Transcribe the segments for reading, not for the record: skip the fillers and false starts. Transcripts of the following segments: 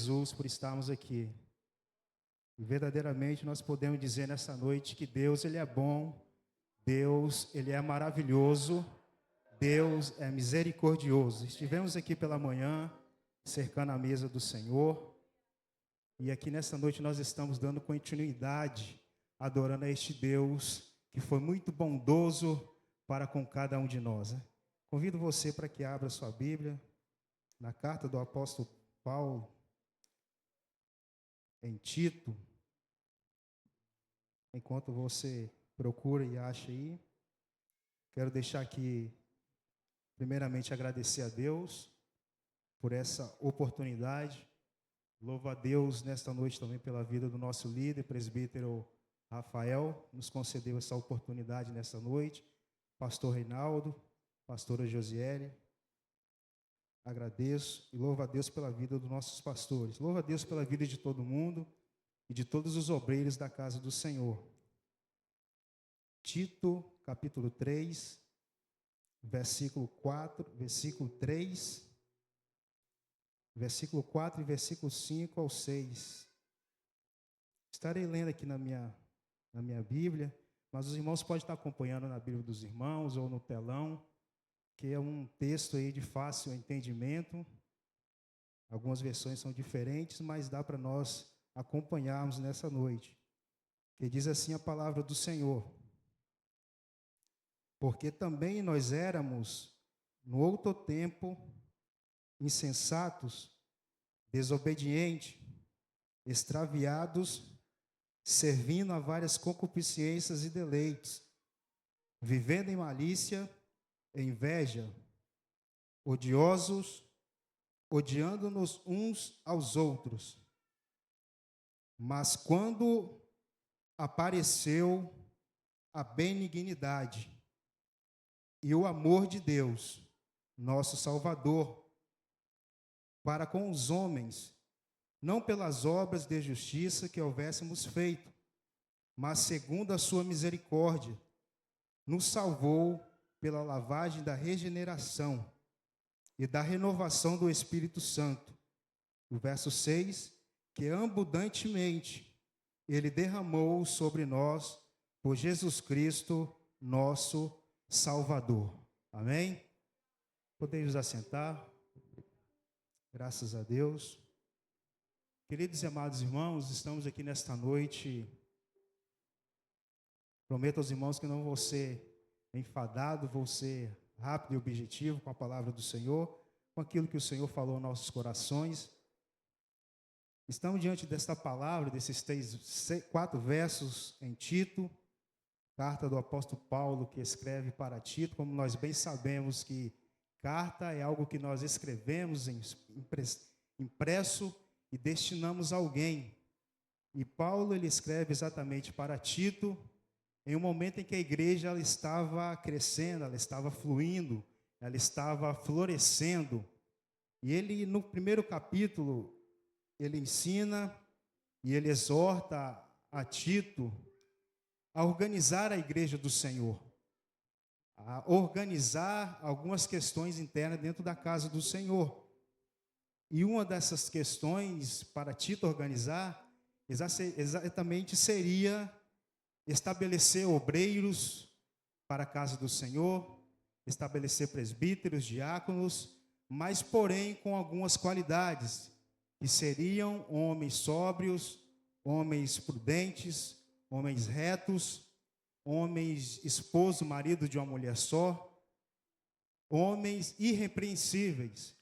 Jesus por estarmos aqui. E verdadeiramente nós podemos dizer nessa noite que Deus, Ele é bom, Deus, Ele é maravilhoso, Deus é misericordioso. Estivemos aqui pela manhã, cercando a mesa do Senhor, e aqui nessa noite nós estamos dando continuidade, adorando a este Deus que foi muito bondoso para com cada um de nós. Convido você para que abra sua Bíblia na carta do apóstolo Paulo, em Tito. Enquanto você procura e acha aí, quero deixar aqui, primeiramente, agradecer a Deus por essa oportunidade. Louvo a Deus nesta noite também pela vida do nosso líder, presbítero Rafael, nos concedeu essa oportunidade nessa noite. Pastor Reinaldo, pastora Josiele, agradeço e louvo a Deus pela vida dos nossos pastores. Louvo a Deus pela vida de todo mundo e de todos os obreiros da casa do Senhor. Tito, capítulo 3, versículo 4, versículo 3, versículo 4 e versículo 5 ao 6. Estarei lendo aqui na minha Bíblia, mas os irmãos podem estar acompanhando na Bíblia dos irmãos ou no telão, que é um texto aí de fácil entendimento. Algumas versões são diferentes, mas dá para nós acompanharmos nessa noite. Que diz assim a palavra do Senhor: porque também nós éramos, no outro tempo, insensatos, desobedientes, extraviados, servindo a várias concupiscências e deleites, vivendo em malícia, inveja, odiosos, odiando-nos uns aos outros. Mas quando apareceu a benignidade e o amor de Deus, nosso Salvador, para com os homens, não pelas obras de justiça que houvéssemos feito, mas segundo a sua misericórdia, nos salvou pela lavagem da regeneração e da renovação do Espírito Santo. O verso 6, que abundantemente Ele derramou sobre nós por Jesus Cristo, nosso Salvador. Amém? Podemos assentar. Graças a Deus. Queridos e amados irmãos, estamos aqui nesta noite. Prometo aos irmãos que não vou ser enfadado, vou ser rápido e objetivo com a palavra do Senhor, com aquilo que o Senhor falou aos nossos corações. Estamos diante desta palavra, desses 4 versos em Tito, carta do apóstolo Paulo que escreve para Tito. Como nós bem sabemos que carta é algo que nós escrevemos impresso e destinamos a alguém. E Paulo, ele escreve exatamente para Tito, em um momento em que a igreja ela estava crescendo, ela estava fluindo, ela estava florescendo. E ele, no primeiro capítulo, ele ensina e ele exorta a Tito a organizar a igreja do Senhor, a organizar algumas questões internas dentro da casa do Senhor. E uma dessas questões para Tito organizar exatamente seria estabelecer obreiros para a casa do Senhor, estabelecer presbíteros, diáconos, mas porém com algumas qualidades, que seriam homens sóbrios, homens prudentes, homens retos, homens esposo, marido de uma mulher só, homens irrepreensíveis.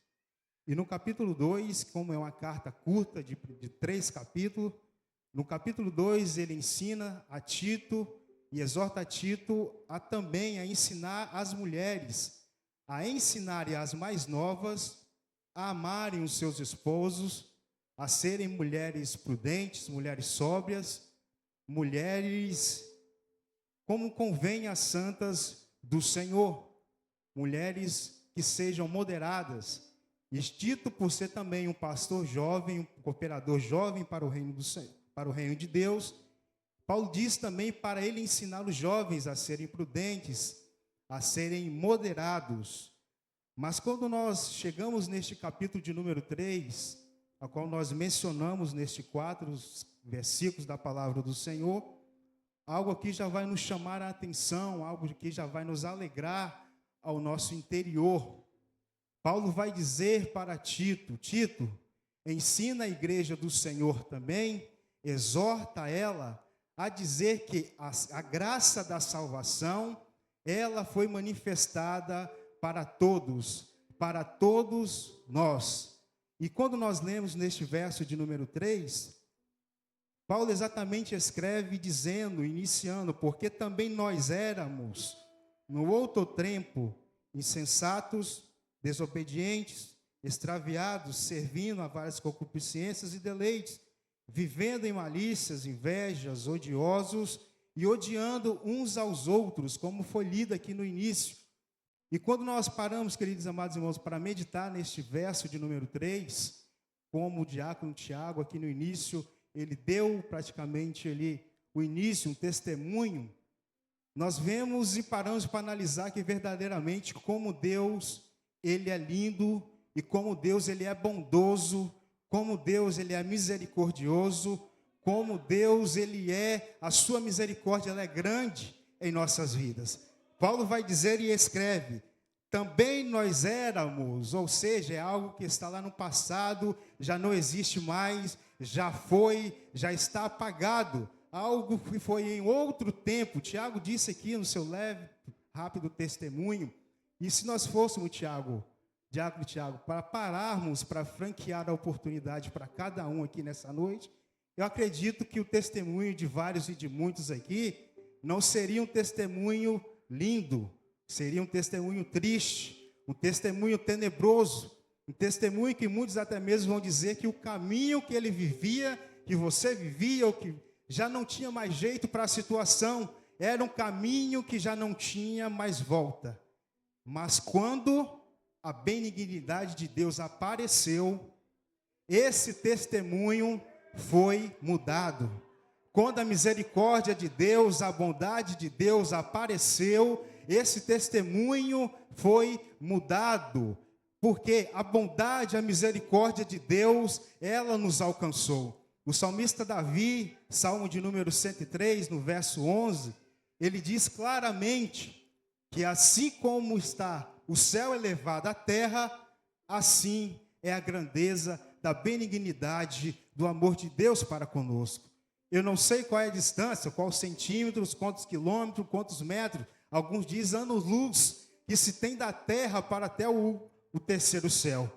E no capítulo 2, como é uma carta curta de 3 capítulos, no capítulo 2 ele ensina a Tito e exorta a Tito a também a ensinar as mulheres, a ensinarem as mais novas a amarem os seus esposos, a serem mulheres prudentes, mulheres sóbrias, mulheres como convém às santas do Senhor, mulheres que sejam moderadas. E Tito, por ser também um pastor jovem, um cooperador jovem para o reino para o reino de Deus, Paulo diz também para ele ensinar os jovens a serem prudentes, a serem moderados. Mas quando nós chegamos neste capítulo de número 3, a qual nós mencionamos neste 4 versículos da palavra do Senhor, algo aqui já vai nos chamar a atenção, algo que já vai nos alegrar ao nosso interior. Paulo vai dizer para Tito: Tito, ensina a igreja do Senhor também, exorta ela a dizer que a graça da salvação, ela foi manifestada para todos nós. E quando nós lemos neste verso de número 3, Paulo exatamente escreve dizendo, iniciando: porque também nós éramos, no outro tempo, insensatos, desobedientes, extraviados, servindo a várias concupiscências e deleites, vivendo em malícias, invejas, odiosos e odiando uns aos outros, como foi lido aqui no início. E quando nós paramos, queridos amados irmãos, para meditar neste verso de número 3, como o diácono Tiago aqui no início, ele deu praticamente ali o início, um testemunho, nós vemos e paramos para analisar que verdadeiramente como Deus, ele é lindo, e como Deus, ele é bondoso, como Deus, ele é misericordioso, como Deus, ele é, a sua misericórdia, ela é grande em nossas vidas. Paulo vai dizer e escreve: também nós éramos, ou seja, é algo que está lá no passado, já não existe mais, já foi, já está apagado, algo que foi em outro tempo. Tiago disse aqui no seu leve, rápido testemunho, e se nós fôssemos, diácono Tiago, para pararmos, para franquear a oportunidade para cada um aqui nessa noite, eu acredito que o testemunho de vários e de muitos aqui não seria um testemunho lindo, seria um testemunho triste, um testemunho tenebroso, um testemunho que muitos até mesmo vão dizer que o caminho que ele vivia, que você vivia, ou que já não tinha mais jeito para a situação, era um caminho que já não tinha mais volta. Mas quando a benignidade de Deus apareceu, esse testemunho foi mudado. Quando a misericórdia de Deus, a bondade de Deus apareceu, esse testemunho foi mudado, porque a bondade, a misericórdia de Deus, ela nos alcançou. O salmista Davi, Salmo de número 103, no verso 11, ele diz claramente que assim como está o céu elevado à terra, assim é a grandeza da benignidade do amor de Deus para conosco. Eu não sei qual é a distância, quais centímetros, quantos quilômetros, quantos metros, alguns dizem anos-luz, que se tem da terra para até o terceiro céu.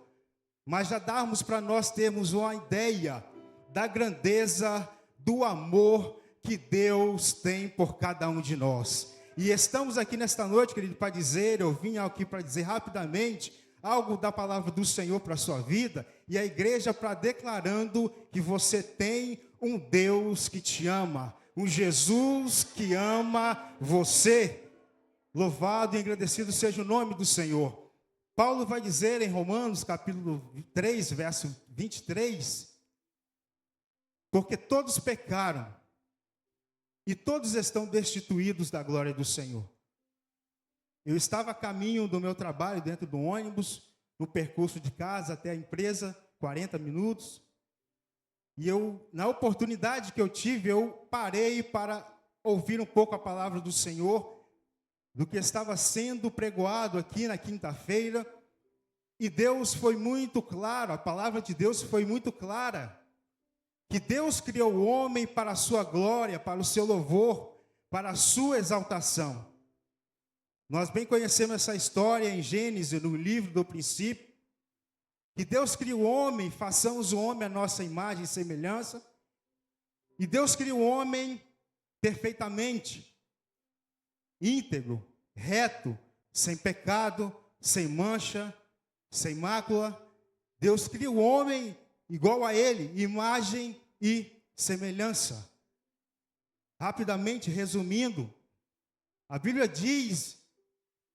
Mas já darmos para nós termos uma ideia da grandeza do amor que Deus tem por cada um de nós. E estamos aqui nesta noite, querido, para dizer, eu vim aqui para dizer rapidamente algo da palavra do Senhor para a sua vida, e a igreja para declarando que você tem um Deus que te ama, um Jesus que ama você. Louvado e agradecido seja o nome do Senhor. Paulo vai dizer em Romanos, capítulo 3, verso 23, porque todos pecaram e todos estão destituídos da glória do Senhor. Eu estava a caminho do meu trabalho, dentro do ônibus, no percurso de casa até a empresa, 40 minutos. E na oportunidade que eu tive, eu parei para ouvir um pouco a palavra do Senhor, do que estava sendo pregoado aqui na quinta-feira. E Deus foi muito claro, a palavra de Deus foi muito clara, que Deus criou o homem para a sua glória, para o seu louvor, para a sua exaltação. Nós bem conhecemos essa história em Gênesis, no livro do princípio, que Deus cria o homem, façamos o homem à nossa imagem e semelhança, e Deus cria o homem perfeitamente, íntegro, reto, sem pecado, sem mancha, sem mácula. Deus cria o homem igual a ele, imagem e semelhança. Rapidamente, resumindo, a Bíblia diz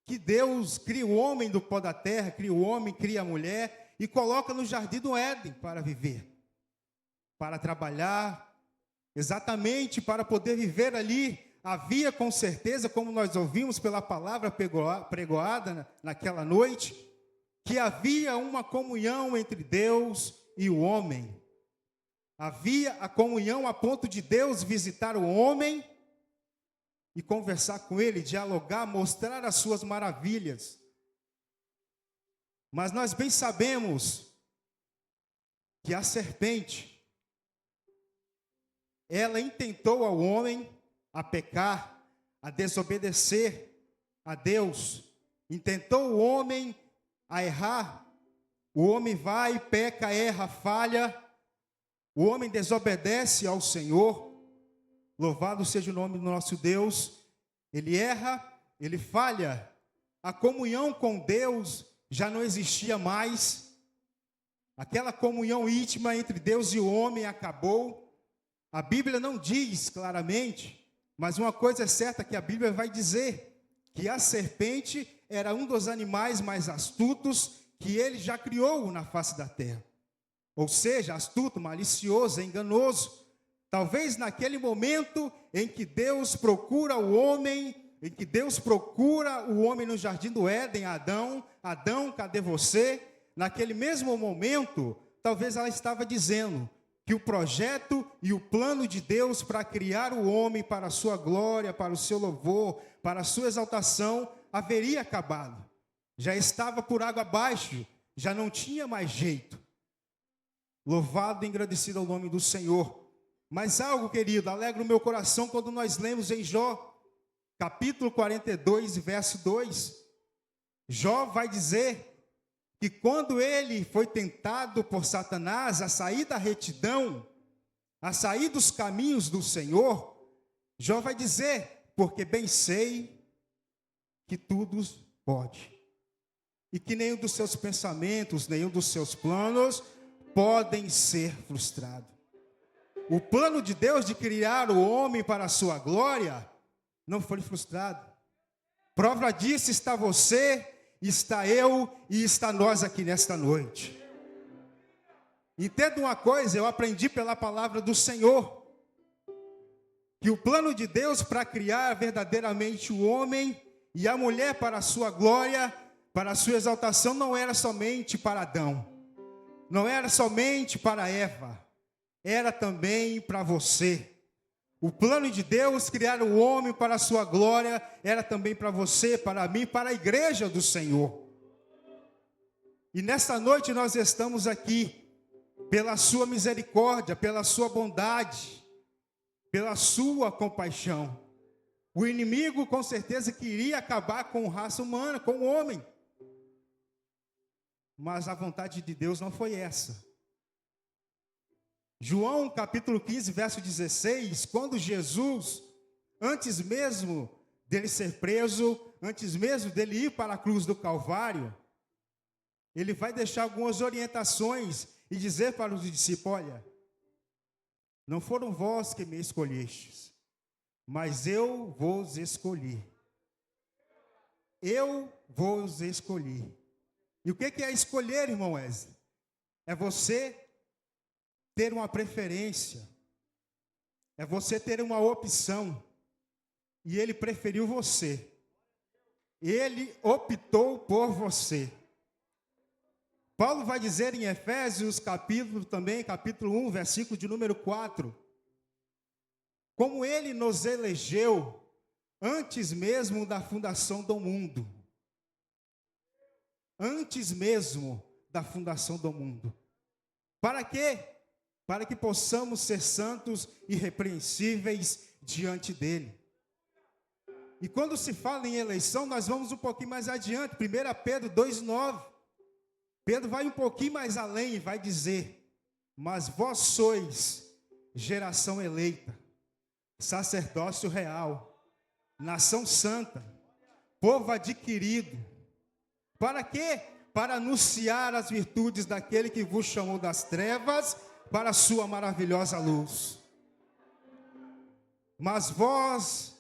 que Deus cria o homem do pó da terra, cria o homem, cria a mulher e coloca no jardim do Éden para viver, para trabalhar, exatamente para poder viver ali. Havia com certeza, como nós ouvimos pela palavra pregoada naquela noite, que havia uma comunhão entre Deus e o homem. Havia a comunhão a ponto de Deus visitar o homem e conversar com ele, dialogar, mostrar as suas maravilhas. Mas nós bem sabemos que a serpente, ela intentou ao homem a pecar, a desobedecer a Deus, intentou o homem a errar. O homem vai, peca, erra, falha, o homem desobedece ao Senhor. Louvado seja o nome do nosso Deus. Ele erra, ele falha. A comunhão com Deus já não existia mais. Aquela comunhão íntima entre Deus e o homem acabou. A Bíblia não diz claramente, mas uma coisa é certa que a Bíblia vai dizer, que a serpente era um dos animais mais astutos que ele já criou na face da terra. Ou seja, astuto, malicioso, enganoso. Talvez naquele momento em que Deus procura o homem, no jardim do Éden, Adão, cadê você? Naquele mesmo momento, talvez ela estava dizendo que o projeto e o plano de Deus para criar o homem para a sua glória, para o seu louvor, para a sua exaltação, haveria acabado. Já estava por água abaixo, já não tinha mais jeito. Louvado e engrandecido ao nome do Senhor. Mas algo, querido, alegra o meu coração quando nós lemos em Jó, capítulo 42, verso 2. Jó vai dizer que quando ele foi tentado por Satanás a sair da retidão, a sair dos caminhos do Senhor, Jó vai dizer, porque bem sei que tudo pode, e que nenhum dos seus pensamentos, nenhum dos seus planos podem ser frustrados. O plano de Deus de criar o homem para a sua glória não foi frustrado. Prova disso está você, está eu e está nós aqui nesta noite. Entenda uma coisa, eu aprendi pela palavra do Senhor, que o plano de Deus para criar verdadeiramente o homem e a mulher para a sua glória, para a sua exaltação, não era somente para Adão, não era somente para Eva, era também para você. O plano de Deus criar o homem para a sua glória era também para você, para mim, para a igreja do Senhor. E nesta noite nós estamos aqui pela sua misericórdia, pela sua bondade, pela sua compaixão. O inimigo com certeza queria acabar com a raça humana, com o homem. Mas a vontade de Deus não foi essa. João capítulo 15, verso 16, quando Jesus, antes mesmo dele ser preso, antes mesmo dele ir para a cruz do Calvário, ele vai deixar algumas orientações e dizer para os discípulos, olha, não foram vós que me escolhestes, mas eu vos escolhi. Eu vos escolhi. E o que é escolher, irmão Wesley? É você ter uma preferência, é você ter uma opção, e ele preferiu você, ele optou por você. Paulo vai dizer em Efésios capítulo 1, versículo de número 4, como ele nos elegeu antes mesmo da fundação do mundo. Antes mesmo da fundação do mundo. Para quê? Para que possamos ser santos e irrepreensíveis diante dele. E quando se fala em eleição, nós vamos um pouquinho mais adiante. 1 Pedro 2,9. Pedro vai um pouquinho mais além e vai dizer, mas vós sois geração eleita, sacerdócio real, nação santa, povo adquirido. Para quê? Para anunciar as virtudes daquele que vos chamou das trevas para a sua maravilhosa luz. Mas vós,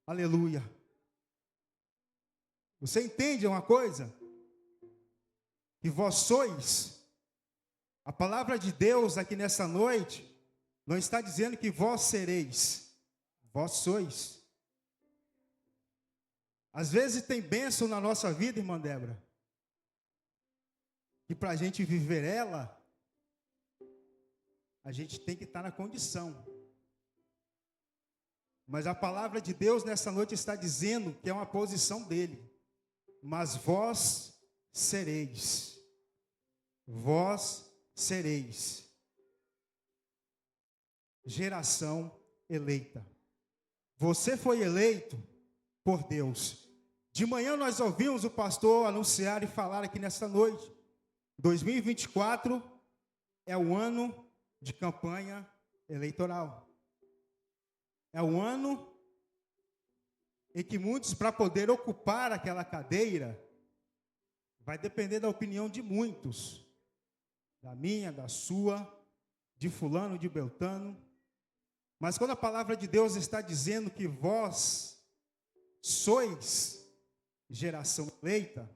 aleluia, você entende uma coisa? Que vós sois, a palavra de Deus aqui nessa noite, não está dizendo que vós sereis, vós sois. Às vezes tem bênção na nossa vida, irmã Débora, que para a gente viver ela, a gente tem que estar na condição. Mas a palavra de Deus nessa noite está dizendo que é uma posição dele. Mas vós sereis. Vós sereis. Geração eleita. Você foi eleito por Deus. De manhã nós ouvimos o pastor anunciar e falar aqui nessa noite. 2024 é o ano de campanha eleitoral. É o ano em que muitos, para poder ocupar aquela cadeira, vai depender da opinião de muitos. Da minha, da sua, de fulano, de beltrano. Mas quando a palavra de Deus está dizendo que vós sois geração eleita,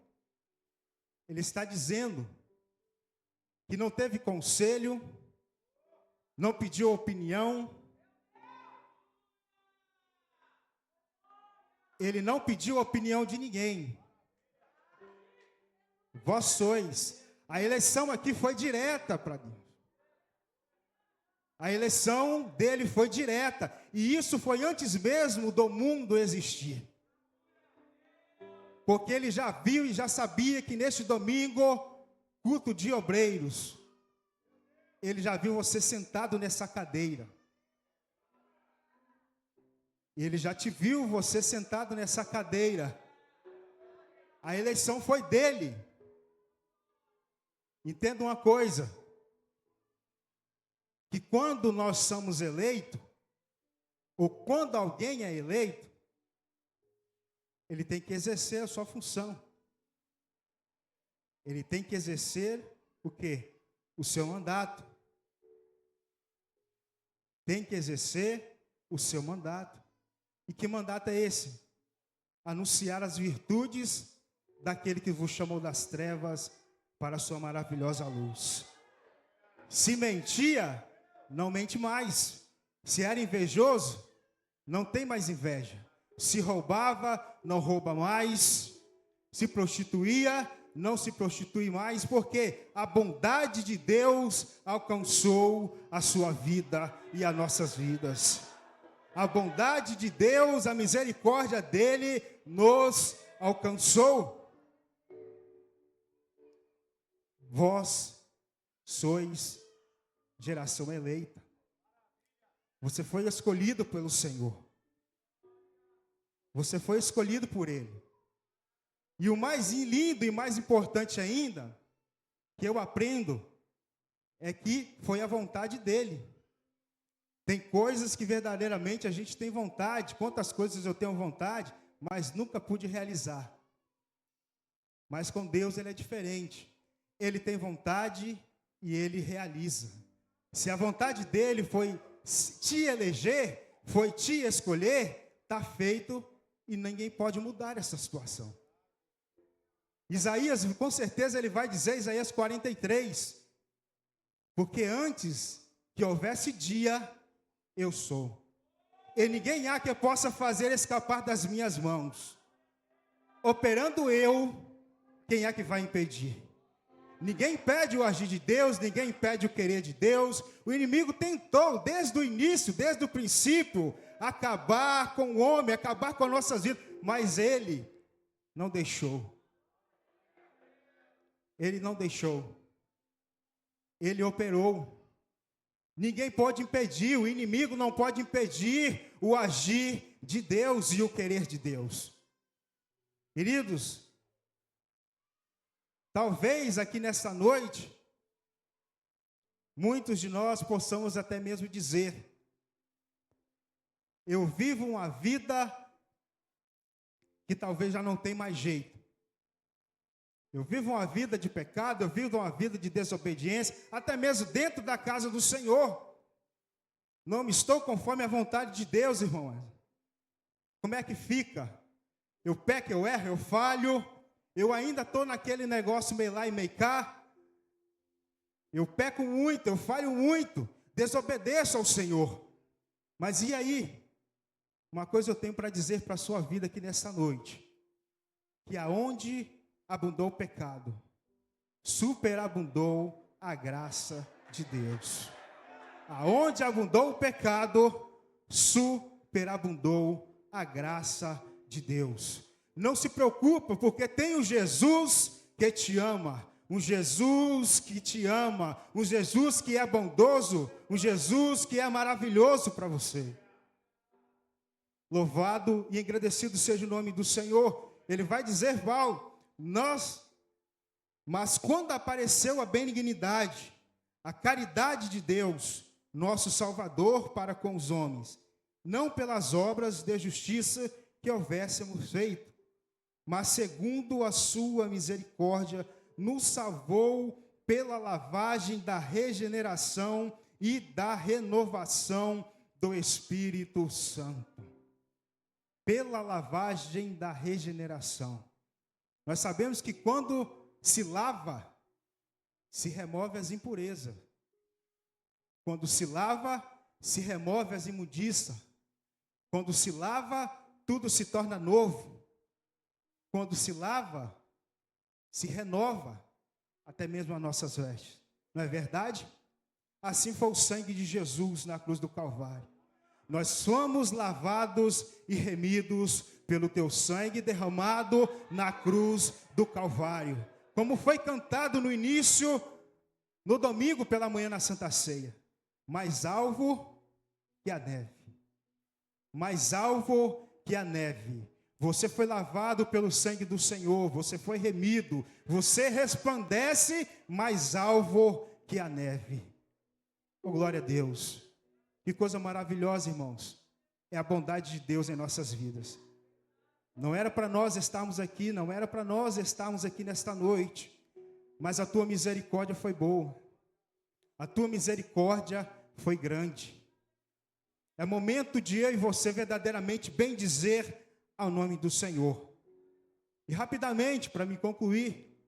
ele está dizendo que não teve conselho, não pediu opinião, ele não pediu a opinião de ninguém. Vós sois. A eleição aqui foi direta para Deus. A eleição dele foi direta. E isso foi antes mesmo do mundo existir. Porque ele já viu e já sabia que neste domingo, culto de obreiros, ele já viu você sentado nessa cadeira. Ele já te viu você sentado nessa cadeira. A eleição foi dele. Entenda uma coisa. Que quando nós somos eleitos, ou quando alguém é eleito, ele tem que exercer a sua função. Ele tem que exercer o quê? O seu mandato. Tem que exercer o seu mandato. E que mandato é esse? Anunciar as virtudes daquele que vos chamou das trevas para a sua maravilhosa luz. Se mentia, não mente mais. Se era invejoso, não tem mais inveja. Se roubava, não rouba mais. Se prostituía, não se prostitui mais, porque a bondade de Deus alcançou a sua vida e as nossas vidas. A bondade de Deus, a misericórdia dele nos alcançou. Vós sois geração eleita. Você foi escolhido pelo Senhor. Você foi escolhido por Ele. E o mais lindo e mais importante ainda, que eu aprendo, é que foi a vontade dEle. Tem coisas que verdadeiramente a gente tem vontade. Quantas coisas eu tenho vontade, mas nunca pude realizar. Mas com Deus Ele é diferente. Ele tem vontade e Ele realiza. Se a vontade dEle foi te eleger, foi te escolher, está feito e ninguém pode mudar essa situação. Isaías, com certeza ele vai dizer, Isaías 43, porque antes que houvesse dia, eu sou. E ninguém há que possa fazer escapar das minhas mãos. Operando eu, quem é que vai impedir? Ninguém impede o agir de Deus, ninguém impede o querer de Deus. O inimigo tentou, desde o início, desde o princípio, acabar com o homem, acabar com as nossas vidas. Mas ele não deixou. Ele não deixou. Ele operou. Ninguém pode impedir, o inimigo não pode impedir o agir de Deus e o querer de Deus. Queridos, talvez aqui nessa noite, muitos de nós possamos até mesmo dizer: eu vivo uma vida que talvez já não tem mais jeito. Eu vivo uma vida de pecado, eu vivo uma vida de desobediência, até mesmo dentro da casa do Senhor. Não me estou conforme a vontade de Deus, irmão. Como é que fica? Eu peco, eu erro, eu falho, eu ainda estou naquele negócio meio lá e meio cá. Eu peco muito, eu falho muito, desobedeço ao Senhor. Mas e aí? Uma coisa eu tenho para dizer para a sua vida aqui nessa noite. Que aonde abundou o pecado, superabundou a graça de Deus. Aonde abundou o pecado, superabundou a graça de Deus. Não se preocupa, porque tem um Jesus que te ama, um Jesus que te ama, um Jesus que é bondoso, um Jesus que é maravilhoso para você. Louvado e agradecido seja o nome do Senhor. Ele vai dizer, Val, mas quando apareceu a benignidade, a caridade de Deus, nosso Salvador para com os homens, não pelas obras de justiça que houvéssemos feito, mas segundo a sua misericórdia, nos salvou pela lavagem da regeneração e da renovação do Espírito Santo. Pela lavagem da regeneração. Nós sabemos que quando se lava, se remove as impurezas. Quando se lava, se remove as imundícias. Quando se lava, tudo se torna novo. Quando se lava, se renova até mesmo as nossas vestes. Não é verdade? Assim foi o sangue de Jesus na cruz do Calvário. Nós somos lavados e remidos pelo teu sangue derramado na cruz do Calvário. Como foi cantado no início, no domingo pela manhã na Santa Ceia. Mais alvo que a neve. Mais alvo que a neve. Você foi lavado pelo sangue do Senhor, você foi remido, você resplandece mais alvo que a neve. Oh, glória a Deus. Que coisa maravilhosa, irmãos. É a bondade de Deus em nossas vidas. Não era para nós estarmos aqui, não era para nós estarmos aqui nesta noite, mas a tua misericórdia foi boa. A tua misericórdia foi grande. É momento de eu e você verdadeiramente bendizer ao nome do Senhor. E rapidamente, para me concluir,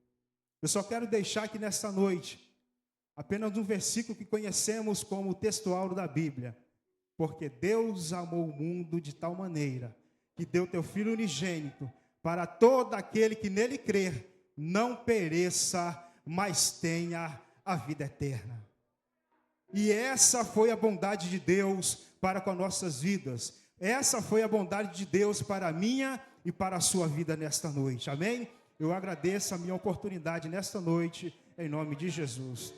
eu só quero deixar aqui nesta noite apenas um versículo que conhecemos como o texto áureo da Bíblia. Porque Deus amou o mundo de tal maneira que deu teu Filho unigênito para todo aquele que nele crer não pereça, mas tenha a vida eterna. E essa foi a bondade de Deus para com as nossas vidas. Essa foi a bondade de Deus para a minha e para a sua vida nesta noite. Amém? Eu agradeço a minha oportunidade nesta noite, em nome de Jesus.